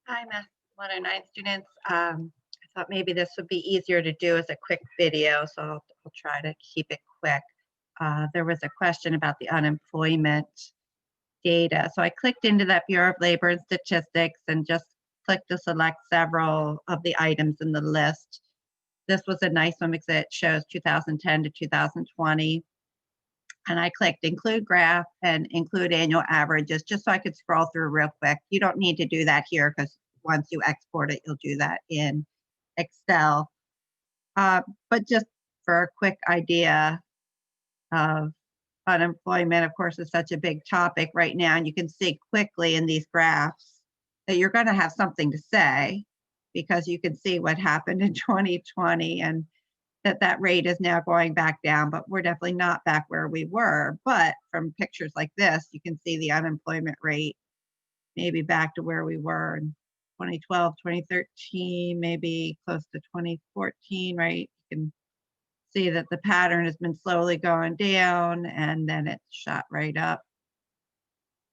Hi, Math 109 students. I thought maybe this would be easier to do as a quick video, so I'll try to keep it quick. There was a question about the unemployment data. So I clicked into that Bureau of Labor and Statistics and just clicked to select several of the items in the list. This was a nice one because it shows 2010 to 2020. And I clicked include graph and include annual averages just so I could scroll through real quick. You don't need to do that here because once you export it, you'll do that in Excel. But just for a quick idea of unemployment, of course, is such a big topic right now. And you can see quickly in these graphs that you're going to have something to say because you can see what happened in 2020 and that rate is now going back down, but we're definitely not back where we were. But from pictures like this, you can see the unemployment rate maybe back to where we were in 2012, 2013, maybe close to 2014, right? You can see that the pattern has been slowly going down and then it shot right up.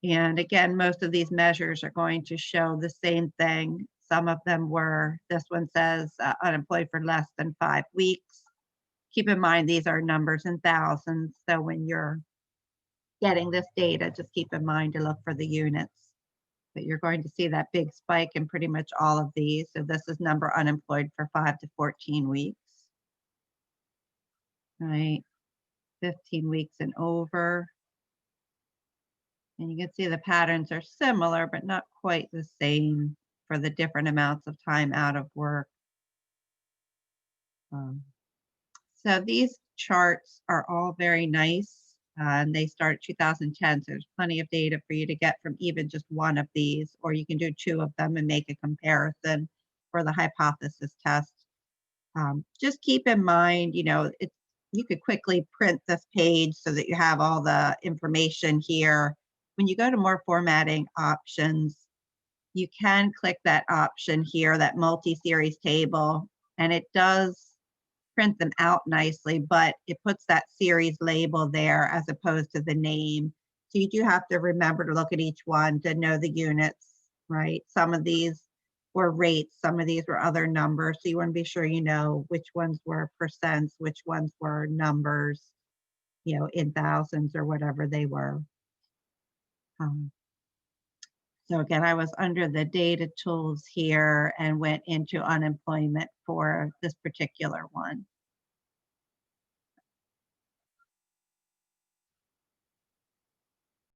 And again, most of these measures are going to show the same thing. Some of them were, this one says unemployed for less than 5 weeks. Keep in mind, these are numbers in thousands. So when you're getting this data, just keep in mind to look for the units. But you're going to see that big spike in pretty much all of these. So this is number unemployed for 5 to 14 weeks, right? 15 weeks and over. And you can see the patterns are similar, but not quite the same for the different amounts of time out of work. Um, So these charts are all very nice. And they start 2010, so there's plenty of data for you to get from even just one of these, or you can do two of them and make a comparison for the hypothesis test. Just keep in mind, you could quickly print this page so that you have all the information here. When you go to more formatting options, you can click that option here, that multi-series table, and it does print them out nicely, but it puts that series label there as opposed to the name. So you do have to remember to look at each one to know the units, right? Some of these were rates, some of these were other numbers. So you want to be sure you know which ones were percents, which ones were numbers, in thousands or whatever they were. Um, so again, I was under the data tools here and went into unemployment for this particular one.